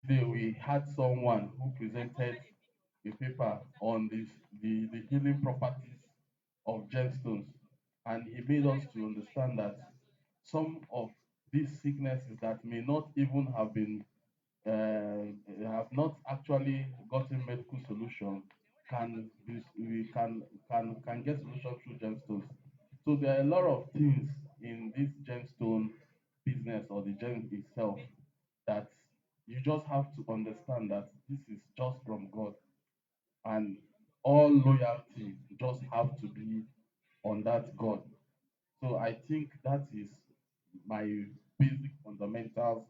yesterday we had someone who presented a paper on the healing properties of gemstones, and he made us to understand that some of these sicknesses that may not even have been have not actually gotten medical solution can get solution through gemstones. So there are a lot of things in this gemstone business or the gem itself that you just have to understand that this is just from God, and all loyalty just have to be on that God. So I think that is my basic fundamentals,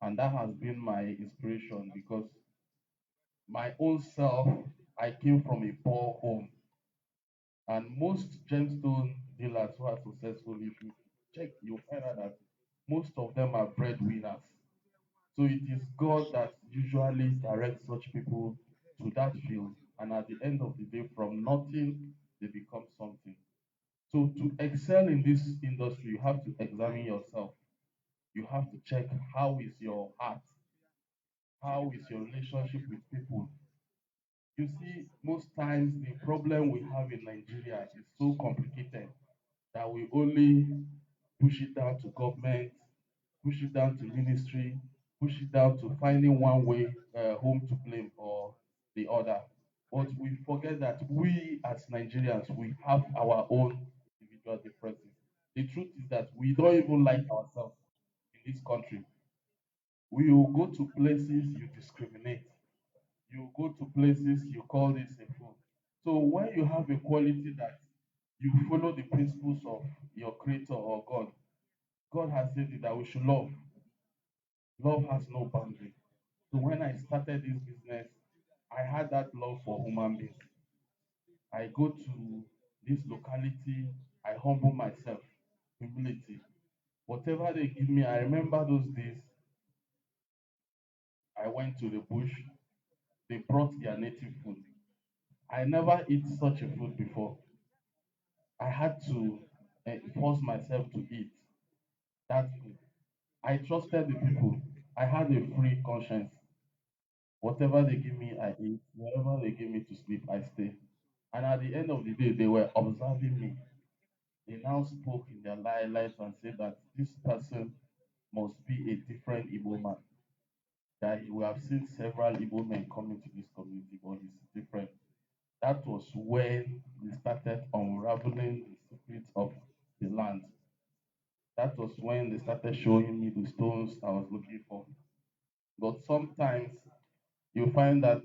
and that has been my inspiration because my own self, I came from a poor home, and most gemstone dealers who are successful, if you check, you'll find out that most of them are breadwinners. So it is God that usually directs such people to that field, and at the end of the day, from nothing, they become something. So to excel in this industry, you have to examine yourself. You have to check how is your heart, how is your relationship with people. You see, most times the problem we have in Nigeria is so complicated that we only push it down to government, push it down to ministry, push it down to finding one way home to blame or the other. But we forget that we as Nigerians, we have our own individual differences. The truth is that we don't even like ourselves in this country. We will go to places you discriminate. You go to places you call this a fool. So when you have a quality that you follow the principles of your creator or God, God has said it that we should love. Love has no boundary. So when I started this business, I had that love for human beings. I go to this locality, I humble myself, humility. Whatever they give me, I remember those days I went to the bush, they brought their native food. I never eat such a food before. I had to force myself to eat that food. I trusted the people. I had a free conscience. Whatever they give me, I eat. Wherever they give me to sleep, I stay. And at the end of the day, they were observing me. They now spoke in their lives and said that this person must be a different Igbo man. That we have seen several Igbo men coming to this community, but he's different. That was when we started unraveling the secrets of the land. That was when they started showing me the stones I was looking for. But sometimes you find that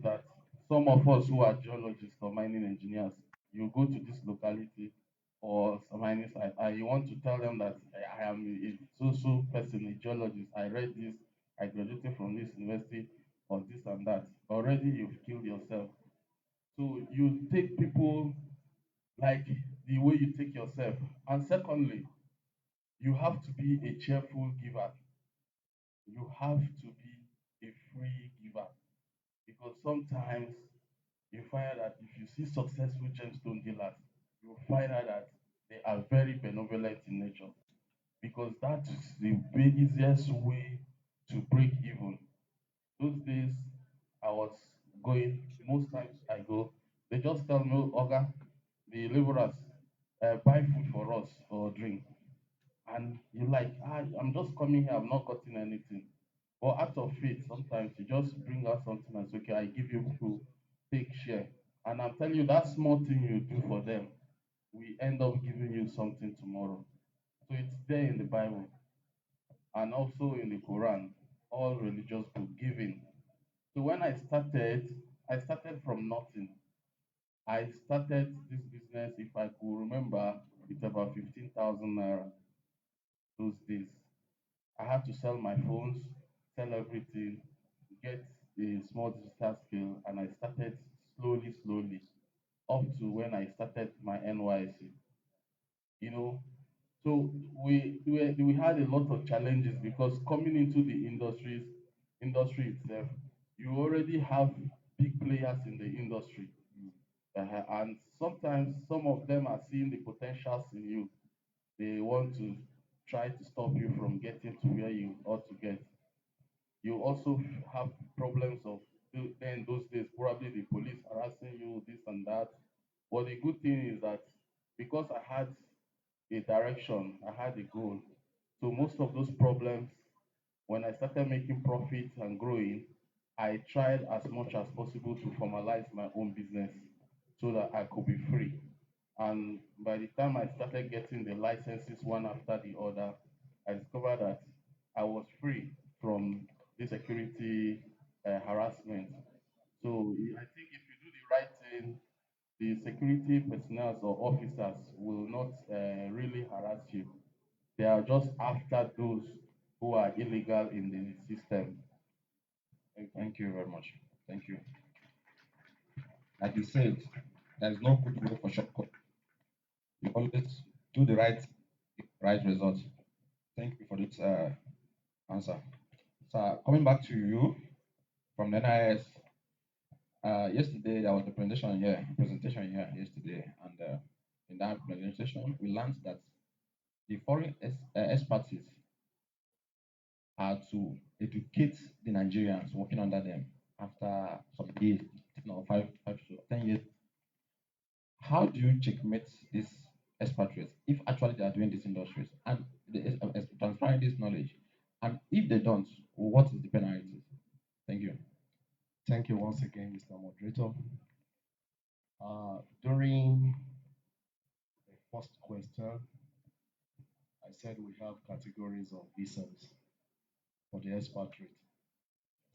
some of us who are geologists or mining engineers, you go to this locality or some mining site and you want to tell them that I am a so person, a geologist. I read this, I graduated from this university or this and that. Already you've killed yourself. So you take people like the way you take yourself. And secondly, you have to be a cheerful giver. You have to be a free giver because sometimes you find that if you see successful gemstone dealers, you find out that they are very benevolent in nature because that's the easiest way to break even. Those days, I was going, most times I go, they just tell me, "Oh, Oga, the laborers buy food for us or drink." And you're like, I'm just coming here, I've not gotten anything. But out of faith, sometimes you just bring out something and say, okay, I give you to take share. And I'm telling you, that small thing you do for them, we end up giving you something tomorrow. So it's there in the Bible and also in the Quran, all religious book giving. So when I started from nothing. I started this business, if I could remember, with about 15,000 naira those days. I had to sell my phones, sell everything, get a small digital scale, and I started slowly, up to when I started my NYC. You know, so we had a lot of challenges because coming into the industry itself, you already have big players in the industry, and sometimes some of them are seeing the potentials in you. They want to try to stop you from getting to where you ought to get. You also have problems of then those days, probably the police harassing you, this and that. But the good thing is that because I had a direction, I had a goal. So most of those problems, when I started making profit and growing, I tried as much as possible to formalize my own business so that I could be free. And by the time I started getting the licenses one after the other, I discovered that I was free from the security harassment. So I think if you do the right thing, the security personnel or officers will not really harass you. They are just after those who are illegal in the system. Thank you very much. Thank you. Like you said, there's no good way for shortcut. You always do the right result. Thank you for this answer. So coming back to you from the NIS, yesterday there was a presentation here yesterday, and in that presentation we learned that the foreign experts are to educate the Nigerians working under them after some years, no, 5 to 10 years. How do you checkmate these expatriates if actually they are doing these industries and transferring this knowledge? And if they don't, what is the penalty? Thank you. Thank you once again, Mr. Moderator. During the first question, I said we have categories of visas for the expatriate,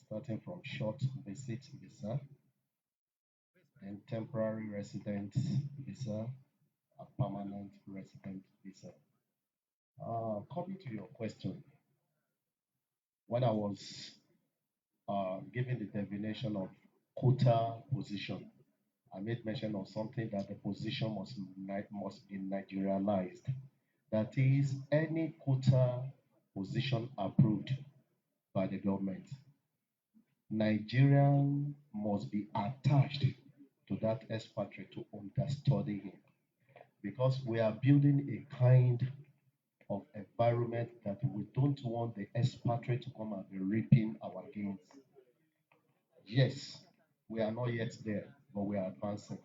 starting from short visit visa, then temporary resident visa, and permanent resident visa. Coming to your question, when I was giving the definition of quota position, I made mention of something that the position must be Nigerianized. That is, any quota position approved by the government, Nigerian must be attached to that expatriate to understudy him because we are building a kind of environment that we don't want the expatriate to come and be reaping our gains. Yes, we are not yet there, but we are advancing.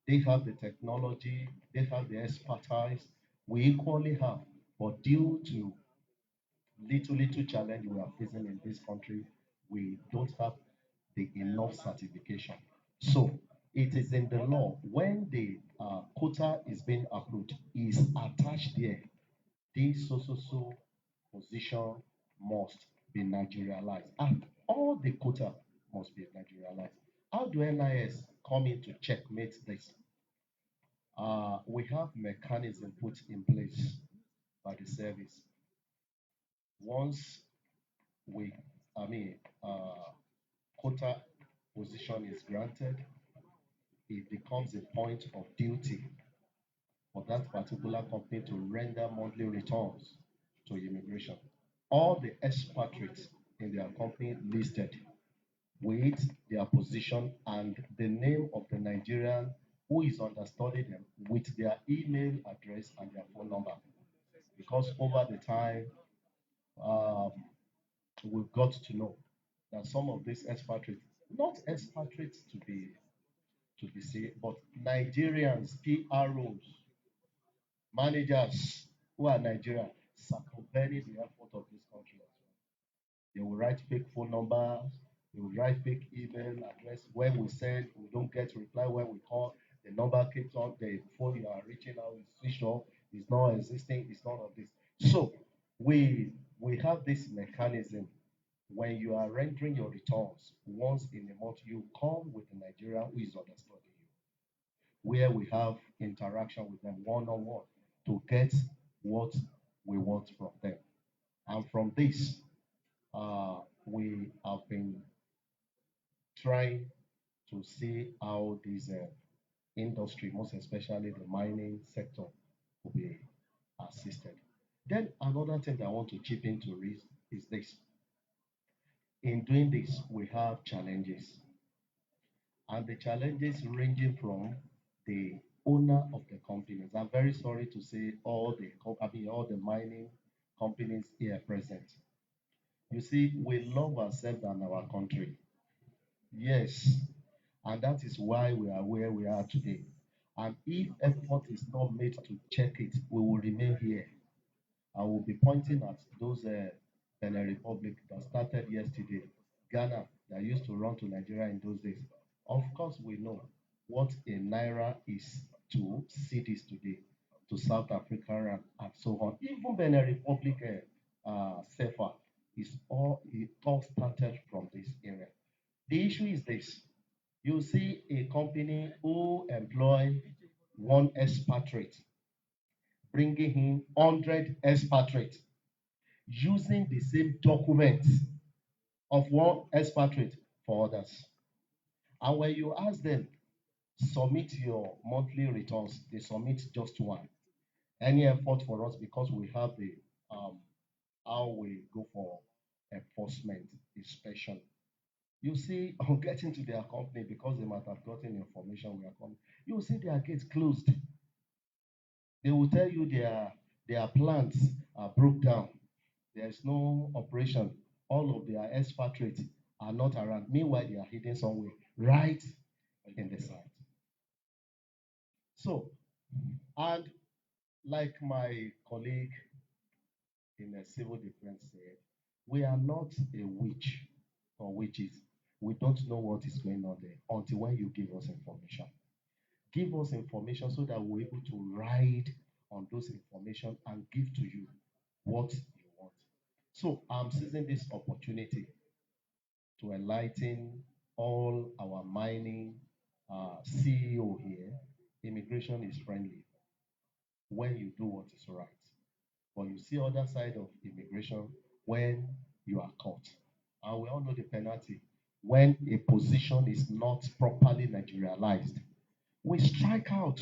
They have the technology, they have the expertise, we equally have. But due to little challenge we are facing in this country, we don't have the enough certification. So it is in the law when the quota is being approved, is attached there. This so position must be Nigerialized, and all the quota must be Nigerialized. How do NIS come in to checkmate this? We have mechanism put in place by the service. Once we, I mean, quota position is granted, it becomes a point of duty for that particular company to render monthly returns to immigration. All the expatriates in their company listed with their position and the name of the Nigerian who is understudying them with their email address and their phone number. Because over the time, um, we've got to know that some of these expatriates, not expatriates to be safe, but Nigerians, PROs, managers who are Nigerian, circumventing the effort of this country as well. They will write fake phone numbers, they will write fake email address. When we send, we don't get reply. When we call, the number keeps on, the phone you are reaching out is switched off, it's not existing, it's none of this. So we have this mechanism. When you are rendering your returns once in a month, you come with the Nigerian who is understanding you, where we have interaction with them one on one to get what we want from them. And from this, we have been trying to see how this industry, most especially the mining sector, will be assisted. Then another thing that I want to chip into is this. In doing this, we have challenges, and the challenges ranging from the owner of the companies. I'm very sorry to say all the mining companies here present. You see, we love ourselves and our country. Yes, and that is why we are where we are today. And if effort is not made to check it, we will remain here. I will be pointing at those Benin Republic that started yesterday, Ghana that used to run to Nigeria in those days. Of course, we know what a naira is to cities today, to South Africa and so on. Even Benin Republic, CFA is all it all started from this area. The issue is this: you see a company who employ one expatriate, bringing in 100 expatriates using the same documents of one expatriate for others. And when you ask them, submit your monthly returns, they submit just one. Any effort for us because we have the um, how we go for enforcement inspection. You see, on getting to their company because they might have gotten information we are coming, you will see their gates closed. They will tell you their plants are broke down. There is no operation. All of their expatriates are not around. Meanwhile, they are hidden somewhere, right in the site. So, and like my colleague in a civil defense said, we are not a witch or witches. We don't know what is going on there until when you give us information. Give us information so that we're able to ride on those information and give to you what you want. So I'm seizing this opportunity to enlighten all our mining CEO here. Immigration is friendly when you do what is right. But you see other side of immigration when you are caught. And we all know the penalty. When a position is not properly Nigerialized, we strike out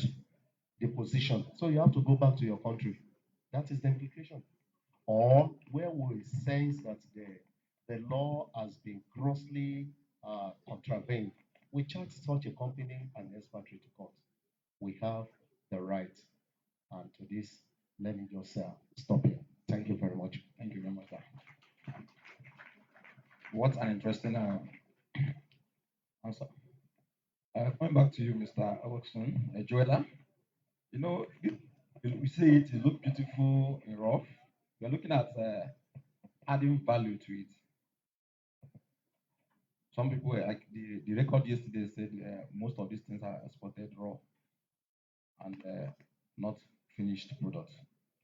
the position. So you have to go back to your country. That is the implication. Or where we sense that the law has been grossly contravened, we charge such a company and expatriate to court. We have the right. And to this, let me just stop here. Thank you very much. Thank you very much, sir. What an interesting answer. Coming back to you, Mr. Alexson, a jeweler. You know, we see it, it look beautiful in rough. We're looking at adding value to it. Some people were like the record yesterday said most of these things are exported raw and not finished products.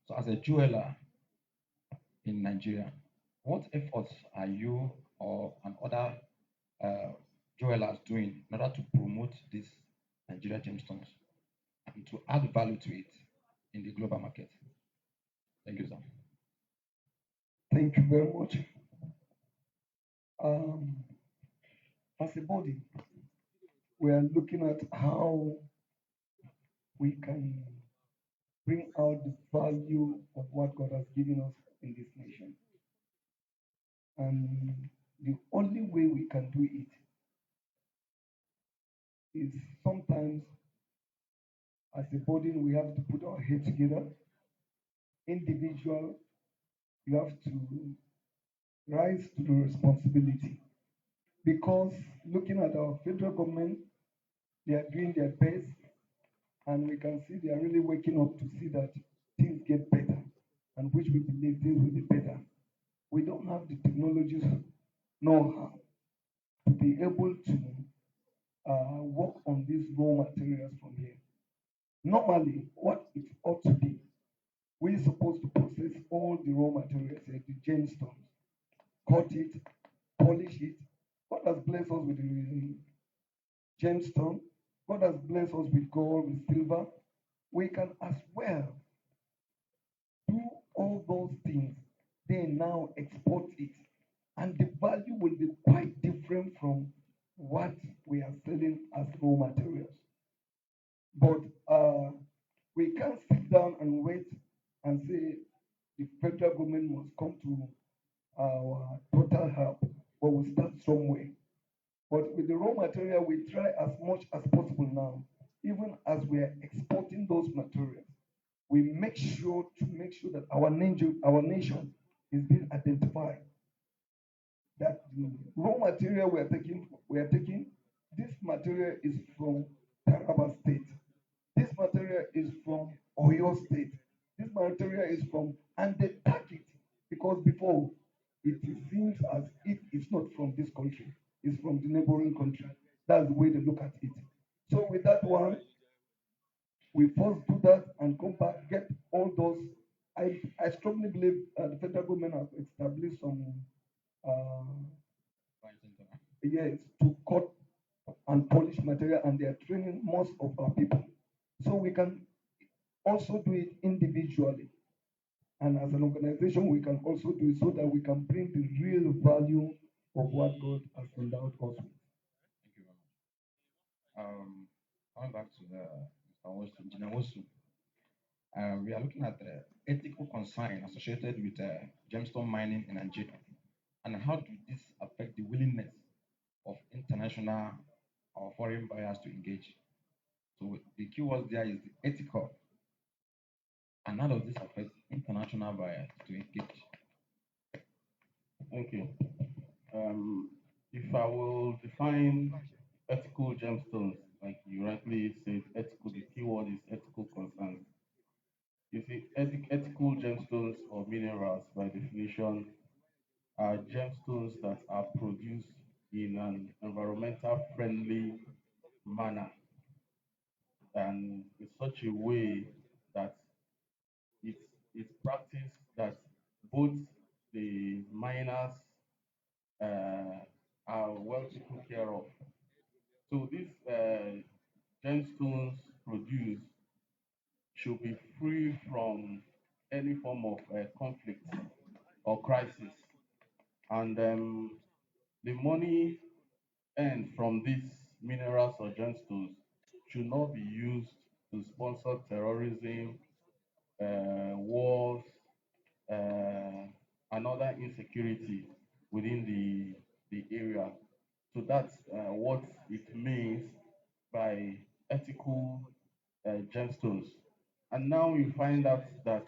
So, as a jeweler in Nigeria, what efforts are you or and other uh, jewelers doing in order to promote this Nigeria gemstones and to add value to it in the global market? Thank you, sir. Thank you very much. Um, as a body, we are looking at how we can bring out the value of what God has given us in this nation. And the only way we can do it is sometimes as a body we have to put our head together. Individual, you have to rise to the responsibility because looking at our federal government, they are doing their best and we can see they are really waking up to see that things get better and which we believe things will be better. We don't have the technologies know-how to be able to work on these raw materials from here. Normally, what it ought to be, we're supposed to process all the raw materials, the gemstones, cut it, polish it. God has blessed us with the gemstone. God has blessed us with gold, with silver. We can as well do all those things, then now export it. And the value will be quite different from what we are selling as raw materials. But we can't sit down and wait and say the federal government must come to our total help, but we start somewhere. But with the raw material, we try as much as possible now, even as we are exporting those materials. We make sure that our nation is being identified. that the raw material we are taking, this material is from Taraba State. This material is from Oyo State. This material is from, and they tag it because before it seems as if it's not from this country, it's from the neighboring country. That's the way they look at it. So with that one, we first do that and come back, get all those. I strongly believe the federal government has established some uh, yes to cut and polish material, and they are training most of our people. So we can also do it individually, and as an organization, we can also do it so that we can bring the real value of what God has endowed us with. Thank you very much. Coming back to the Mr. Wosu, Engineer Wosu, we are looking at the ethical concern associated with gemstone mining in Nigeria, and how do this affect the willingness of international or foreign buyers to engage? So the key word there is the ethical, and how does this affect international buyers to engage? Thank you. If I will define ethical gemstones, like you rightly said, ethical, the keyword is ethical concerns. You see, ethical gemstones or minerals, by definition, are gemstones that are produced in an environmental friendly manner and in such a way that it's it's practiced that both the miners are well taken care of. So these gemstones produced should be free from any form of conflict or crisis, and the money earned from these minerals or gemstones should not be used to sponsor terrorism, wars, and other insecurity within the area. So that's what it means by ethical gemstones. And now you find out that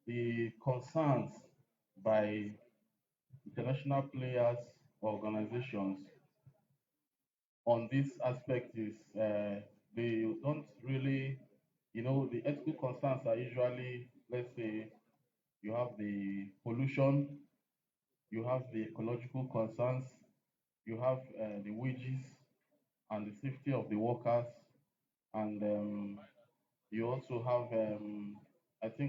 the concerns by international players, organizations on this aspect is they don't really, the ethical concerns are usually, let's say, you have the pollution, you have the ecological concerns, you have the wages and the safety of the workers, and you also have, I think,